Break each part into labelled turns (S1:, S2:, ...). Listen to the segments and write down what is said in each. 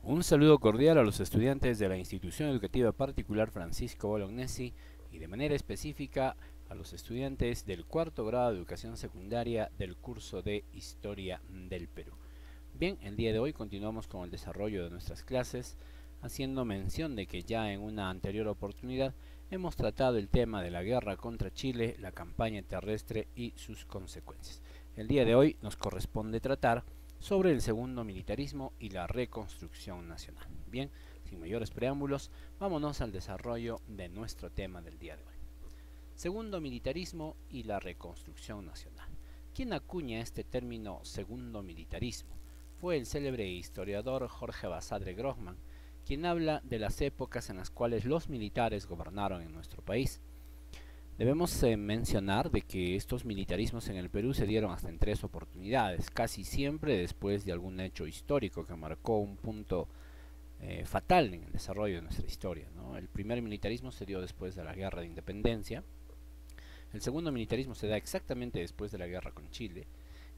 S1: Un saludo cordial a los estudiantes de la Institución Educativa Particular Francisco Bolognesi y de manera específica a los estudiantes del cuarto grado de educación secundaria del curso de Historia del Perú. Bien, el día de hoy continuamos con el desarrollo de nuestras clases, haciendo mención de que ya en una anterior oportunidad hemos tratado el tema de la guerra contra Chile, la campaña terrestre y sus consecuencias. El día de hoy nos corresponde tratar sobre el segundo militarismo y la reconstrucción nacional. Bien, sin mayores preámbulos, vámonos al desarrollo de nuestro tema del día de hoy. Segundo militarismo y la reconstrucción nacional. ¿Quién acuña este término segundo militarismo? Fue el célebre historiador Jorge Basadre Grossman, quien habla de las épocas en las cuales los militares gobernaron en nuestro país. Debemos mencionar de que estos militarismos en el Perú se dieron hasta en 3 oportunidades, casi siempre después de algún hecho histórico que marcó un punto fatal en el desarrollo de nuestra historia, ¿no? El primer militarismo se dio después de la Guerra de Independencia, el segundo militarismo se da exactamente después de la guerra con Chile,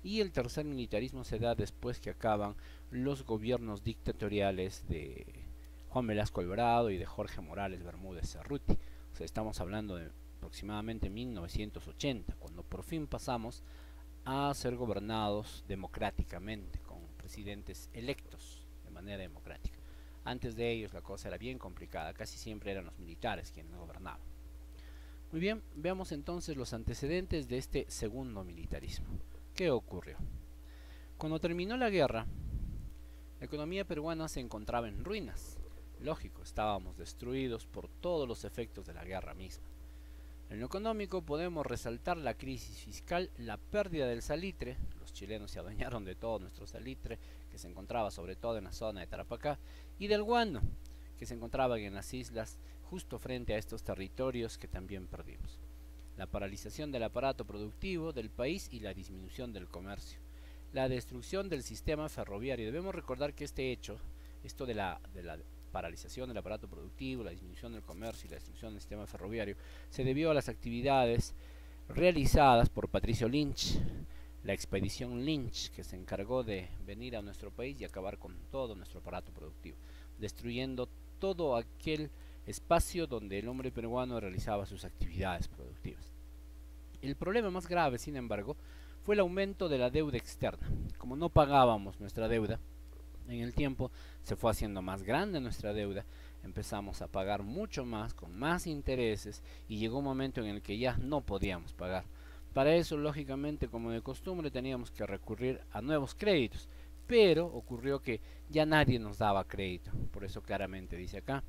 S1: y el tercer militarismo se da después que acaban los gobiernos dictatoriales de Juan Velasco Alvarado y de Jorge Morales Bermúdez Cerruti. O sea, estamos hablando de aproximadamente 1980, cuando por fin pasamos a ser gobernados democráticamente, con presidentes electos de manera democrática. Antes de ellos la cosa era bien complicada, casi siempre eran los militares quienes gobernaban. Muy bien, veamos entonces los antecedentes de este segundo militarismo. ¿Qué ocurrió? Cuando terminó la guerra, la economía peruana se encontraba en ruinas. Lógico, estábamos destruidos por todos los efectos de la guerra misma. En lo económico podemos resaltar la crisis fiscal, la pérdida del salitre. Los chilenos se adueñaron de todo nuestro salitre, que se encontraba sobre todo en la zona de Tarapacá, y del guano, que se encontraba en las islas justo frente a estos territorios que también perdimos. La paralización del aparato productivo del país y la disminución del comercio. La destrucción del sistema ferroviario. Debemos recordar que este hecho, esto de la paralización del aparato productivo, la disminución del comercio y la destrucción del sistema ferroviario, se debió a las actividades realizadas por Patricio Lynch, la expedición Lynch, que se encargó de venir a nuestro país y acabar con todo nuestro aparato productivo, destruyendo todo aquel espacio donde el hombre peruano realizaba sus actividades productivas. El problema más grave, sin embargo, fue el aumento de la deuda externa. Como no pagábamos nuestra deuda, en el tiempo se fue haciendo más grande nuestra deuda, empezamos a pagar mucho más, con más intereses, y llegó un momento en el que ya no podíamos pagar. Para eso, lógicamente, como de costumbre, teníamos que recurrir a nuevos créditos, pero ocurrió que ya nadie nos daba crédito. Por eso claramente dice acá,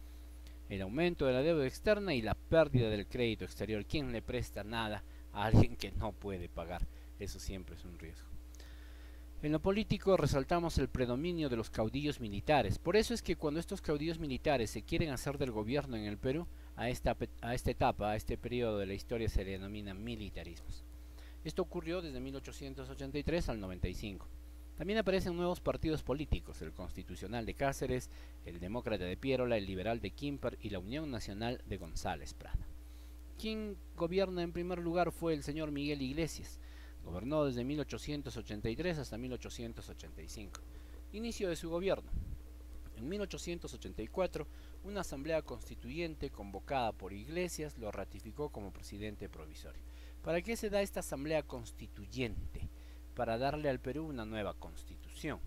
S1: el aumento de la deuda externa y la pérdida del crédito exterior. ¿Quién le presta nada a alguien que no puede pagar? Eso siempre es un riesgo. En lo político resaltamos el predominio de los caudillos militares. Por eso es que cuando estos caudillos militares se quieren hacer del gobierno en el Perú, a esta etapa, a este periodo de la historia se le denomina militarismos. Esto ocurrió desde 1883 al 95. También aparecen nuevos partidos políticos, el Constitucional de Cáceres, el Demócrata de Piérola, el Liberal de Quimper y la Unión Nacional de González Prada. Quien gobierna en primer lugar fue el señor Miguel Iglesias. Gobernó desde 1883 hasta 1885. Inicio de su gobierno. En 1884, una asamblea constituyente convocada por Iglesias lo ratificó como presidente provisorio. ¿Para qué se da esta asamblea constituyente? Para darle al Perú una nueva constitución.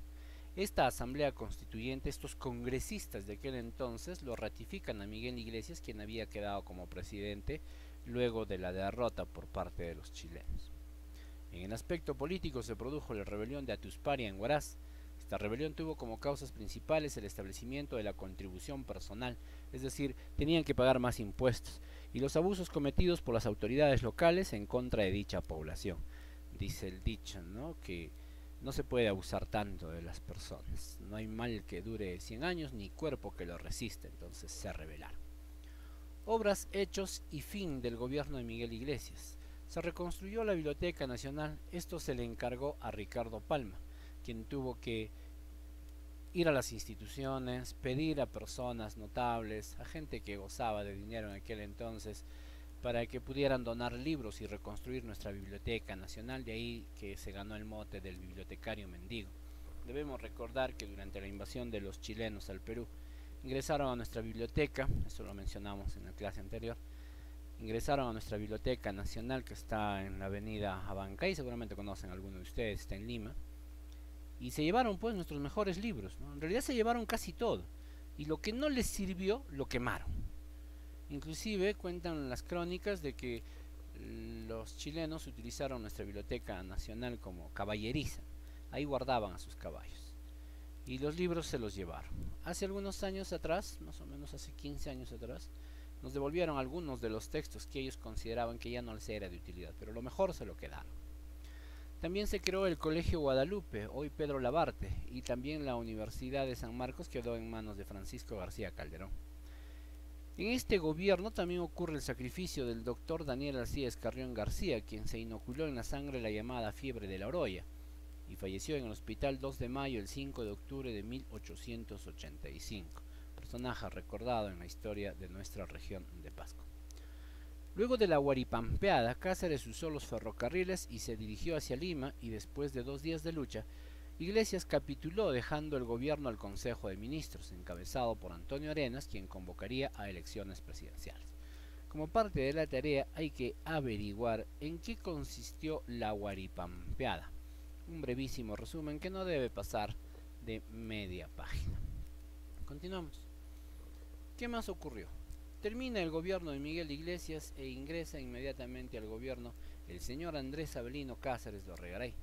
S1: Esta asamblea constituyente, estos congresistas de aquel entonces, lo ratifican a Miguel Iglesias, quien había quedado como presidente luego de la derrota por parte de los chilenos. En el aspecto político se produjo la rebelión de Atusparia en Huaraz. Esta rebelión tuvo como causas principales el establecimiento de la contribución personal, es decir, tenían que pagar más impuestos, y los abusos cometidos por las autoridades locales en contra de dicha población. Dice el dicho, ¿no?, que no se puede abusar tanto de las personas. No hay mal que dure 100 años ni cuerpo que lo resista, entonces se rebelaron. Obras, hechos y fin del gobierno de Miguel Iglesias. Se reconstruyó la Biblioteca Nacional. Esto se le encargó a Ricardo Palma, quien tuvo que ir a las instituciones, pedir a personas notables, a gente que gozaba de dinero en aquel entonces, para que pudieran donar libros y reconstruir nuestra Biblioteca Nacional. De ahí que se ganó el mote del bibliotecario mendigo. debemos recordar que durante la invasión de los chilenos al Perú, ingresaron a nuestra biblioteca, eso lo mencionamos en la clase anterior, ingresaron a nuestra biblioteca nacional que está en la avenida Abancay, seguramente conocen alguno de ustedes, está en Lima, y se llevaron pues nuestros mejores libros, ¿no? En realidad se llevaron casi todo, y lo que no les sirvió lo quemaron. Inclusive cuentan las crónicas de que los chilenos utilizaron nuestra biblioteca nacional como caballeriza, ahí guardaban a sus caballos, y los libros se los llevaron. Hace algunos años atrás, más o menos hace 15 años atrás, nos devolvieron algunos de los textos que ellos consideraban que ya no les era de utilidad, pero lo mejor se lo quedaron. También se creó el Colegio Guadalupe, hoy Pedro Labarte, y también la Universidad de San Marcos quedó en manos de Francisco García Calderón. En este gobierno también ocurre el sacrificio del doctor Daniel Alcides Carrión García, quien se inoculó en la sangre la llamada fiebre de la Oroya, y falleció en el hospital 2 de mayo el 5 de octubre de 1885, personaje recordado en la historia de nuestra región de Pasco. Luego de la Huaripampeada, Cáceres usó los ferrocarriles y se dirigió hacia Lima, y después de 2 días de lucha, Iglesias capituló dejando el gobierno al Consejo de Ministros, encabezado por Antonio Arenas, quien convocaría a elecciones presidenciales. Como parte de la tarea hay que averiguar en qué consistió la Huaripampeada. Un brevísimo resumen que no debe pasar de media página. Continuamos. ¿Qué más ocurrió? Termina el gobierno de Miguel Iglesias e ingresa inmediatamente al gobierno el señor Andrés Avelino Cáceres Dorregaray.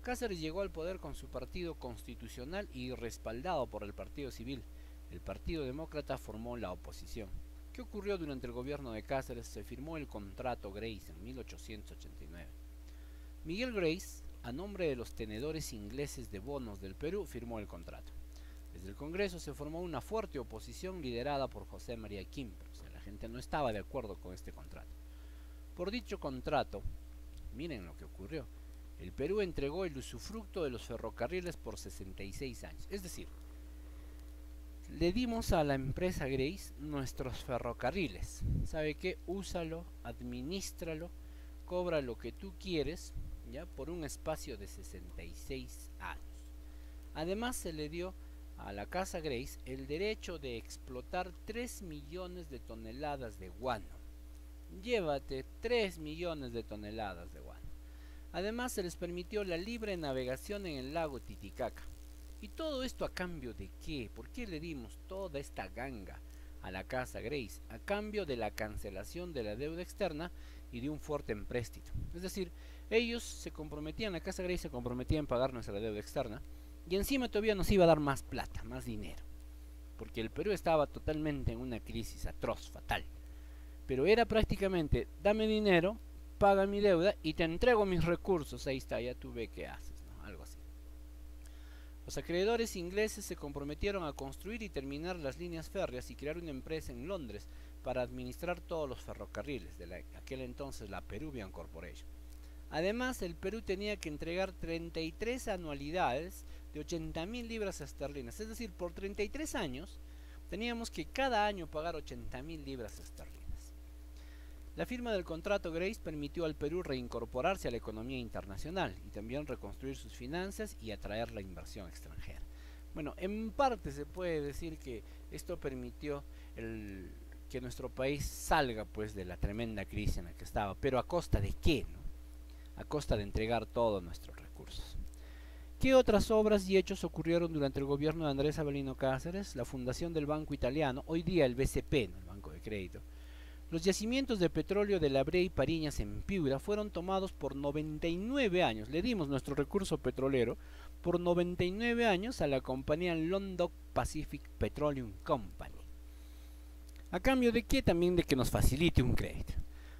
S1: Cáceres llegó al poder con su partido constitucional y respaldado por el Partido Civil. El Partido Demócrata formó la oposición. ¿Qué ocurrió durante el gobierno de Cáceres? Se firmó el contrato Grace en 1889. Miguel Grace, a nombre de los tenedores ingleses de bonos del Perú, firmó el contrato. Desde el Congreso se formó una fuerte oposición liderada por José María Quimper, o sea, la gente no estaba de acuerdo con este contrato. Por dicho contrato, miren lo que ocurrió. El Perú entregó el usufructo de los ferrocarriles por 66 años. Es decir, le dimos a la empresa Grace nuestros ferrocarriles. ¿Sabe qué? Úsalo, administralo, cobra lo que tú quieres, ¿ya? Por un espacio de 66 años. Además se le dio a la Casa Grace el derecho de explotar 3 millones de toneladas de guano. Llévate 3 millones de toneladas de guano. Además se les permitió la libre navegación en el lago Titicaca. ¿Y todo esto a cambio de qué? ¿Por qué le dimos toda esta ganga a la Casa Grace? A cambio de la cancelación de la deuda externa y de un fuerte empréstito. Es decir, ellos se comprometían, la Casa Grace se comprometía en pagar nuestra deuda externa, y encima todavía nos iba a dar más plata, más dinero, porque el Perú estaba totalmente en una crisis atroz, fatal. Pero era prácticamente, dame dinero, paga mi deuda y te entrego mis recursos, ahí está, ya tú ve qué haces, ¿no? Algo así. Los acreedores ingleses se comprometieron a construir y terminar las líneas férreas y crear una empresa en Londres para administrar todos los ferrocarriles, de aquel entonces la Peruvian Corporation. Además, el Perú tenía que entregar 33 anualidades de 80.000 libras esterlinas, es decir, por 33 años teníamos que cada año pagar 80.000 libras esterlinas. La firma del contrato Grace permitió al Perú reincorporarse a la economía internacional y también reconstruir sus finanzas y atraer la inversión extranjera. Bueno, en parte se puede decir que esto permitió que nuestro país salga pues de la tremenda crisis en la que estaba, pero ¿a costa de qué, no? A costa de entregar todos nuestros recursos. ¿Qué otras obras y hechos ocurrieron durante el gobierno de Andrés Avelino Cáceres? La fundación del Banco Italiano, hoy día el BCP, ¿no? El Banco de Crédito. Los yacimientos de petróleo de Labré y Pariñas en Piura fueron tomados por 99 años. Le dimos nuestro recurso petrolero por 99 años a la compañía London Pacific Petroleum Company. ¿A cambio de qué? También de que nos facilite un crédito.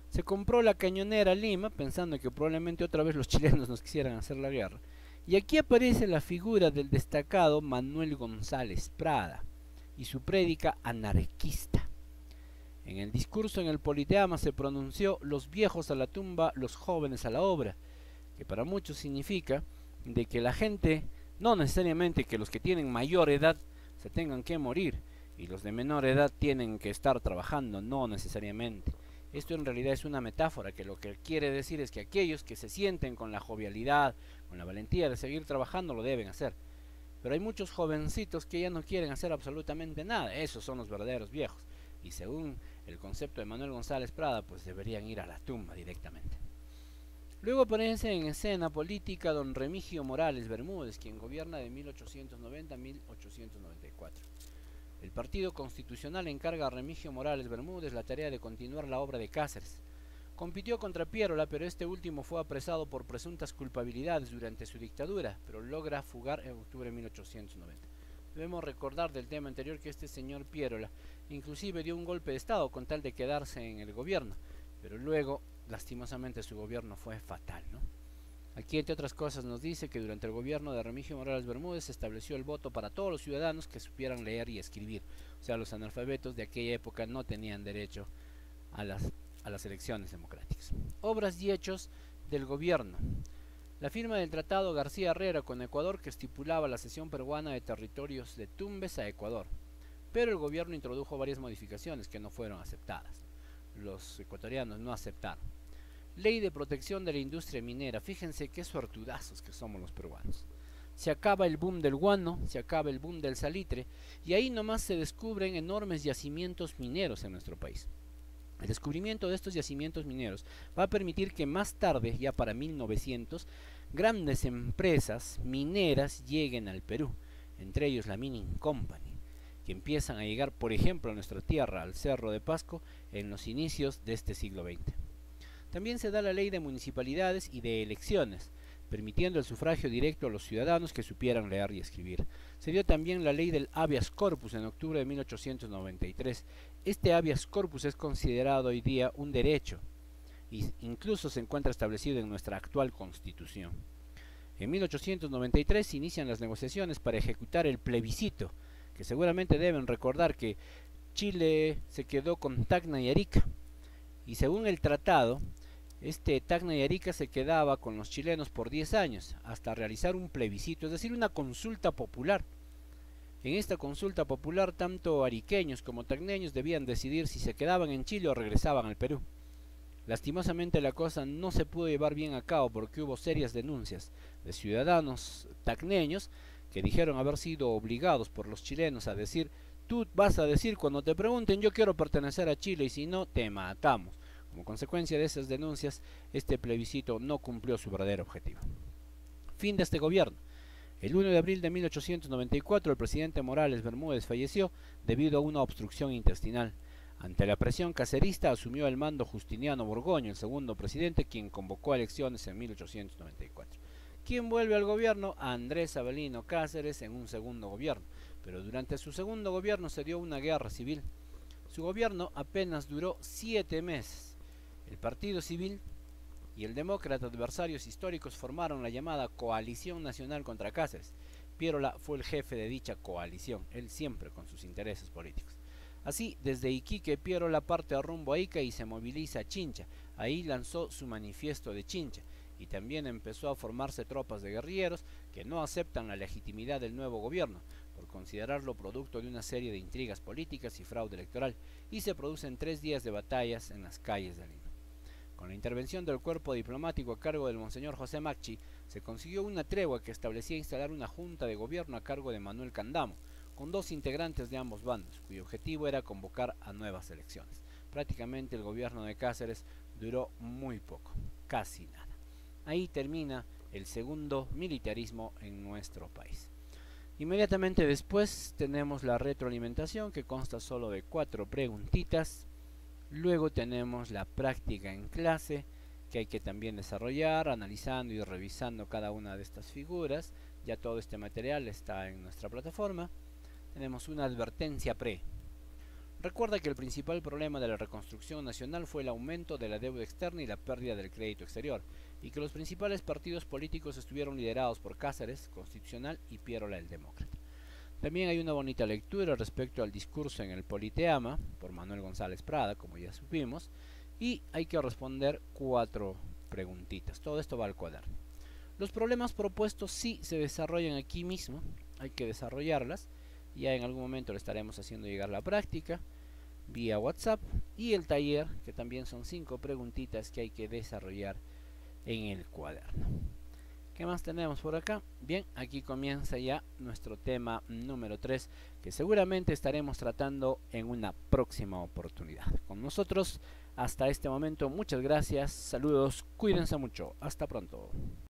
S1: Se compró la cañonera Lima pensando que probablemente otra vez los chilenos nos quisieran hacer la guerra. Y aquí aparece la figura del destacado Manuel González Prada y su prédica anarquista. En el discurso en el Politeama se pronunció: los viejos a la tumba, los jóvenes a la obra, que para muchos significa de que la gente, no necesariamente que los que tienen mayor edad se tengan que morir y los de menor edad tienen que estar trabajando, no necesariamente. Esto en realidad es una metáfora que lo que quiere decir es que aquellos que se sienten con la jovialidad, con la valentía de seguir trabajando lo deben hacer, Pero hay muchos jovencitos que ya no quieren hacer absolutamente nada. Esos son los verdaderos viejos. Y según el concepto de Manuel González Prada, pues deberían ir a la tumba directamente. Luego aparece en escena política don Remigio Morales Bermúdez, quien gobierna de 1890 a 1894. El Partido Constitucional encarga a Remigio Morales Bermúdez la tarea de continuar la obra de Cáceres. Compitió contra Piérola, pero este último fue apresado por presuntas culpabilidades durante su dictadura, pero logra fugar en octubre de 1890. Debemos recordar del tema anterior que este señor Piérola inclusive dio un golpe de estado con tal de quedarse en el gobierno, pero luego lastimosamente su gobierno fue fatal, ¿no? Aquí, entre otras cosas, nos dice que durante el gobierno de Remigio Morales Bermúdez se estableció el voto para todos los ciudadanos que supieran leer y escribir. O sea, los analfabetos de aquella época no tenían derecho a las elecciones democráticas. Obras y hechos del gobierno. La firma del Tratado García Herrera con Ecuador, que estipulaba la cesión peruana de territorios de Tumbes a Ecuador. Pero el gobierno introdujo varias modificaciones que no fueron aceptadas. Los ecuatorianos no aceptaron. Ley de protección de la industria minera. Fíjense qué suertudazos que somos los peruanos. Se acaba el boom del guano, se acaba el boom del salitre, y ahí nomás se descubren enormes yacimientos mineros en nuestro país. El descubrimiento de estos yacimientos mineros va a permitir que más tarde, ya para 1900, grandes empresas mineras lleguen al Perú, entre ellos la Mining Company, que empiezan a llegar, por ejemplo, a nuestra tierra, al Cerro de Pasco, en los inicios de este siglo XX. También se da la ley de municipalidades y de elecciones, permitiendo el sufragio directo a los ciudadanos que supieran leer y escribir. Se dio también la ley del habeas corpus en octubre de 1893. Este habeas corpus es considerado hoy día un derecho e incluso se encuentra establecido en nuestra actual Constitución. En 1893 se inician las negociaciones para ejecutar el plebiscito, que seguramente deben recordar que Chile se quedó con Tacna y Arica, y según el tratado, Tacna y Arica se quedaba con los chilenos por 10 años, hasta realizar un plebiscito, es decir, una consulta popular. En esta consulta popular, tanto ariqueños como tacneños debían decidir si se quedaban en Chile o regresaban al Perú. Lastimosamente la cosa no se pudo llevar bien a cabo porque hubo serias denuncias de ciudadanos tacneños que dijeron haber sido obligados por los chilenos a decir: tú vas a decir cuando te pregunten yo quiero pertenecer a Chile y si no te matamos. Como consecuencia de esas denuncias, este plebiscito no cumplió su verdadero objetivo. Fin de este gobierno. El 1 de abril de 1894 el presidente Morales Bermúdez falleció debido a una obstrucción intestinal. Ante la presión cacerista asumió el mando Justiniano Borgoño, el segundo presidente, quien convocó a elecciones en 1894. ¿Quién vuelve al gobierno? Andrés Avelino Cáceres en un segundo gobierno, pero durante su segundo gobierno se dio una guerra civil. Su gobierno apenas duró 7 meses. El Partido Civil y el Demócrata, adversarios históricos, formaron la llamada Coalición Nacional contra Cáceres. Piérola fue el jefe de dicha coalición, él siempre con sus intereses políticos. Así, desde Iquique, Piérola parte a rumbo a Ica y se moviliza a Chincha. Ahí lanzó su manifiesto de Chincha y también empezó a formarse tropas de guerrilleros que no aceptan la legitimidad del nuevo gobierno por considerarlo producto de una serie de intrigas políticas y fraude electoral, y se producen 3 días de batallas en las calles de Lima. Con la intervención del cuerpo diplomático a cargo del monseñor José Macchi, se consiguió una tregua que establecía instalar una junta de gobierno a cargo de Manuel Candamo, con 2 integrantes de ambos bandos, cuyo objetivo era convocar a nuevas elecciones. Prácticamente el gobierno de Cáceres duró muy poco, casi nada. Ahí termina el segundo militarismo en nuestro país. Inmediatamente después tenemos la retroalimentación, que consta solo de 4 preguntitas. Luego tenemos la práctica en clase, que hay que también desarrollar, analizando y revisando cada una de estas figuras. Ya todo este material está en nuestra plataforma. Tenemos una advertencia pre. Recuerda que el principal problema de la reconstrucción nacional fue el aumento de la deuda externa y la pérdida del crédito exterior, y que los principales partidos políticos estuvieron liderados por Cáceres, Constitucional, y Piérola, el Demócrata. También hay una bonita lectura respecto al discurso en el Politeama, por Manuel González Prada, como ya supimos, y hay que responder 4 preguntitas. Todo esto va al cuaderno. Los problemas propuestos sí se desarrollan aquí mismo, hay que desarrollarlas. Ya en algún momento le estaremos haciendo llegar la práctica vía WhatsApp, y el taller, que también son 5 preguntitas que hay que desarrollar en el cuaderno. ¿Qué más tenemos por acá? Bien, aquí comienza ya nuestro tema número 3, que seguramente estaremos tratando en una próxima oportunidad. Con nosotros, hasta este momento, muchas gracias, saludos, cuídense mucho, hasta pronto.